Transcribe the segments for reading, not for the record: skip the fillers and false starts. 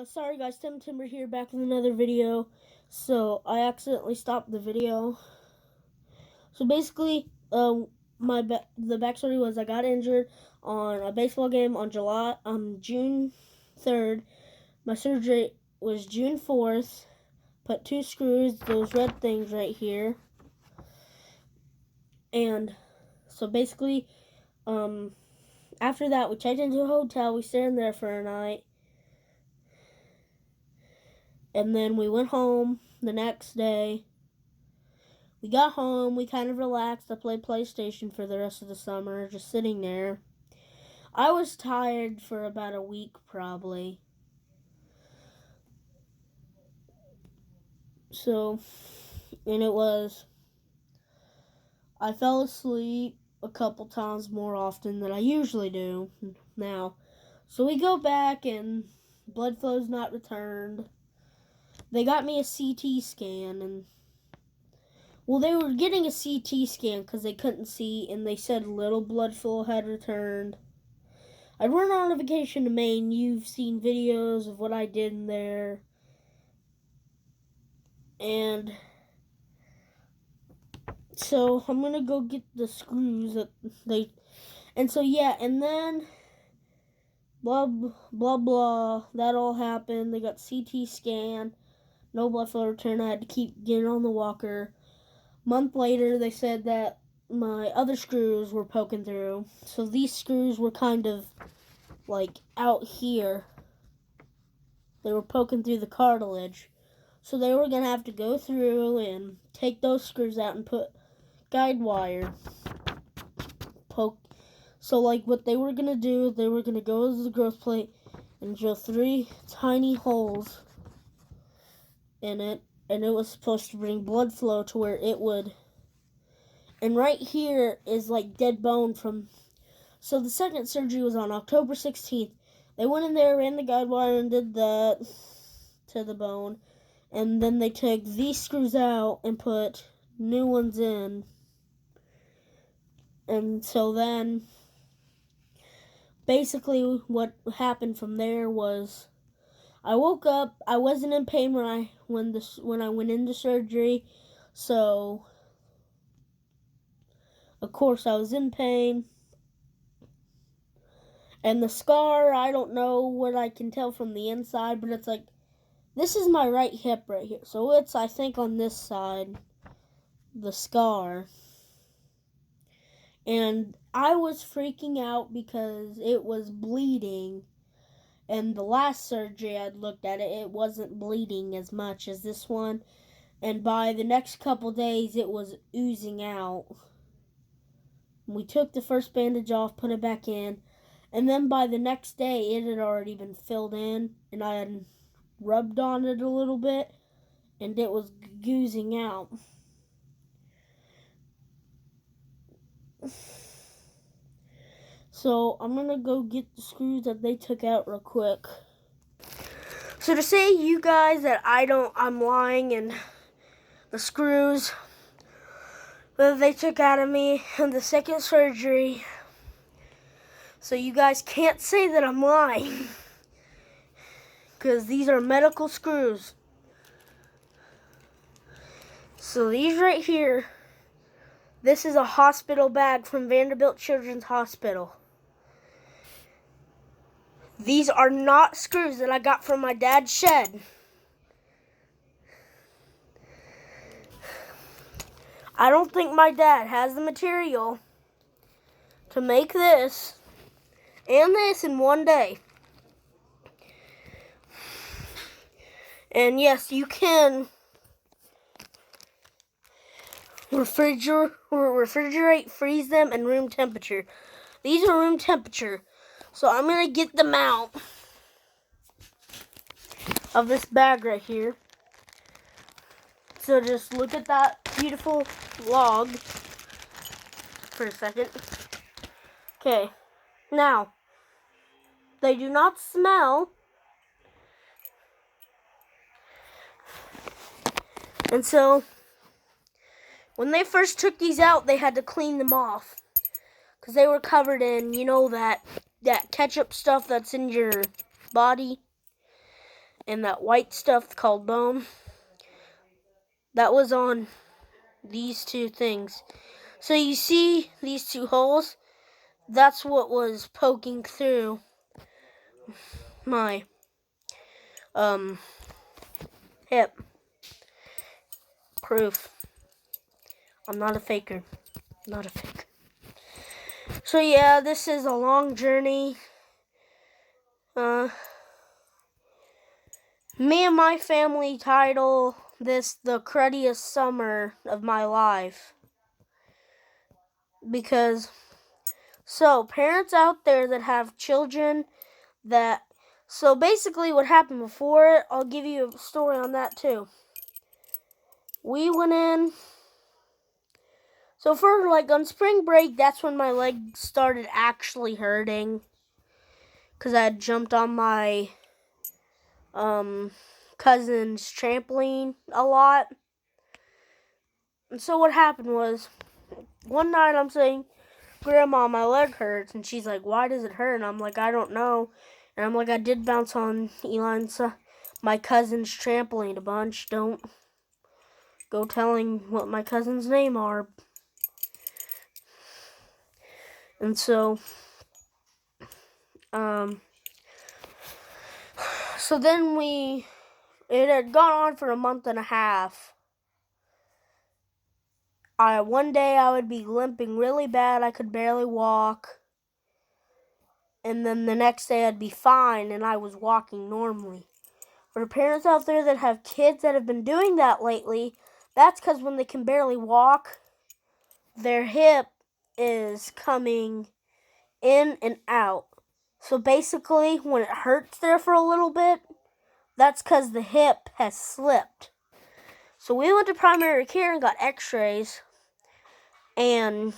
Sorry guys, Tim Timber here, back with another video. So, I accidentally stopped the video. So basically, the backstory was I got injured on a baseball game on June 3rd. My surgery was June 4th. Put 2 screws, those red things right here. And so basically, after that, we checked into a hotel. We stayed in there for a night. And then we went home the next day. We got home, we kind of relaxed. I played PlayStation for the rest of the summer, just sitting there. I was tired for about a week, probably. So, and I fell asleep a couple times more often than I usually do now. So we go back and blood flow's not returned. They got me a CT scan, and they were getting a CT scan because they couldn't see, and they said little blood flow had returned. I went on a vacation to Maine. You've seen videos of what I did in there. And so I'm going to go get the screws that and so yeah, and then blah, blah, blah. That all happened. They got CT scan. No blood flow return. I had to keep getting on the walker. Month later, they said that my other screws were poking through. So these screws were kind of like out here. They were poking through the cartilage. So they were going to have to go through and take those screws out and put guide wire. So like what they were going to do, they were going to go to the growth plate and drill 3 tiny holes in it. And it was supposed to bring blood flow to where it would. And right here is like dead bone from. So the second surgery was on October 16th. They went in there, ran the guide wire, and did that to the bone. And then they took these screws out and put new ones in. And so then, basically what happened from there was, I woke up. I wasn't in pain when I went into surgery. So, of course, I was in pain. And the scar, I don't know what I can tell from the inside, but it's like, this is my right hip right here. So it's, I think, on this side, the scar. And I was freaking out because it was bleeding. And the last surgery I'd looked at it, it wasn't bleeding as much as this one. And by the next couple days, it was oozing out. We took the first bandage off, put it back in. And then by the next day, it had already been filled in. And I had rubbed on it a little bit. And it was oozing out. So I'm going to go get the screws that they took out real quick. So to say you guys that I'm lying and the screws that they took out of me in the second surgery, so you guys can't say that I'm lying, because these are medical screws. So these right here, this is a hospital bag from Vanderbilt Children's Hospital. These are not screws that I got from my dad's shed. I don't think my dad has the material to make this and this in one day. And yes, you can refrigerate, freeze them, and room temperature. These are room temperature. So I'm going to get them out of this bag right here. So just look at that beautiful log for a second. Okay, now, they do not smell. And so, when they first took these out, they had to clean them off. Because they were covered in, that ketchup stuff that's in your body. and that white stuff called dome, that was on these two things. So you see these two holes? That's what was poking through my hip. Proof. I'm not a faker. Not a faker. So yeah, this is a long journey. Me and my family title this the cruddiest summer of my life. Because, so parents out there that have children that, so basically what happened before, I'll give you a story on that too. We went in, so for like on spring break, that's when my leg started actually hurting. Because I had jumped on my cousin's trampoline a lot. And so what happened was, one night I'm saying, Grandma, my leg hurts. And she's like, why does it hurt? And I'm like, I don't know. And I'm like, I did bounce on my cousin's trampoline a bunch. Don't go telling what my cousin's name are. And so, so then it had gone on for a month and a half. One day I would be limping really bad. I could barely walk. And then the next day I'd be fine and I was walking normally. For parents out there that have kids that have been doing that lately, that's because when they can barely walk, their hip is coming in and out. So basically, when it hurts there for a little bit, that's because the hip has slipped. So we went to primary care and got x-rays. And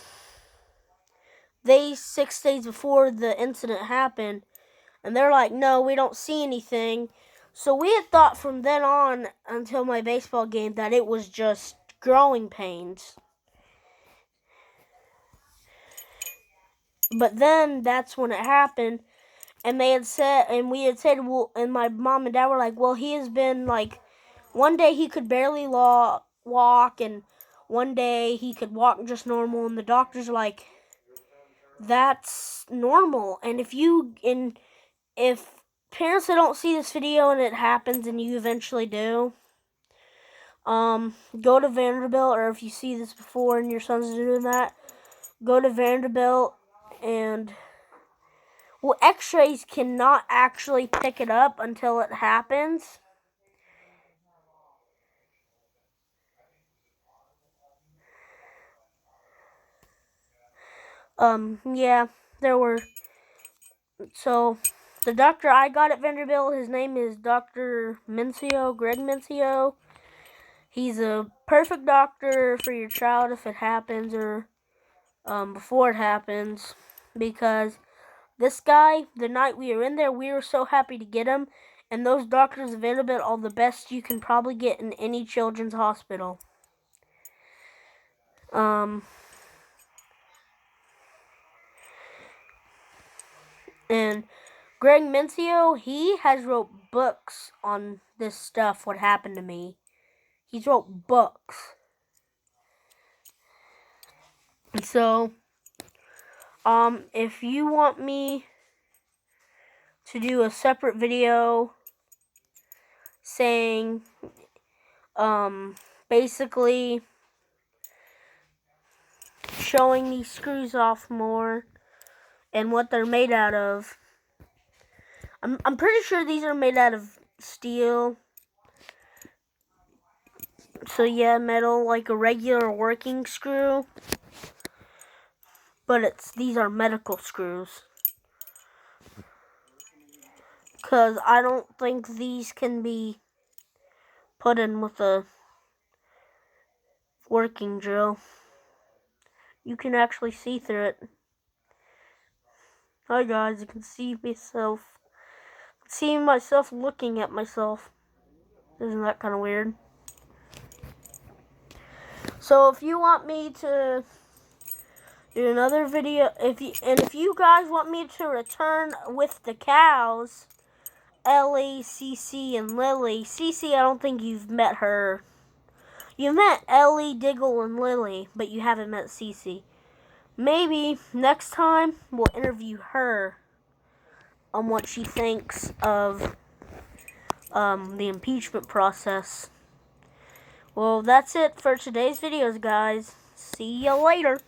6 days before the incident happened, and they're like, no, we don't see anything. So we had thought from then on until my baseball game that it was just growing pains. But then that's when it happened. And they had said, and we had said, well, and my mom and dad were like, well, he has been like, one day he could barely walk, and one day he could walk just normal. And the doctors are like, that's normal. And if parents that don't see this video and it happens and you eventually do, go to Vanderbilt, or if you see this before and your son's doing that, go to Vanderbilt and, well, x-rays cannot actually pick it up until it happens. Yeah, so the doctor I got at Vanderbilt, his name is Dr. Mencio, Greg Mencio. He's a perfect doctor for your child if it happens, or before it happens, because this guy, the night we were in there, we were so happy to get him, and those doctors at Vanderbilt are the best you can probably get in any children's hospital. And Greg Mencio, he has wrote books on this stuff, what happened to me. He's wrote books. And so, if you want me to do a separate video saying, basically showing these screws off more and what they're made out of. I'm pretty sure these are made out of steel. So yeah, metal, like a regular working screw. But these are medical screws. Because I don't think these can be put in with a working drill. You can actually see through it. Hi guys, you can see myself. Seeing myself looking at myself. Isn't that kind of weird? So if you want me to do another video, if you guys want me to return with the cows, Ellie, Cece, and Lily. Cece, I don't think you've met her. You met Ellie, Diggle, and Lily, but you haven't met Cece. Maybe next time we'll interview her on what she thinks of the impeachment process. Well, that's it for today's videos, guys. See you later.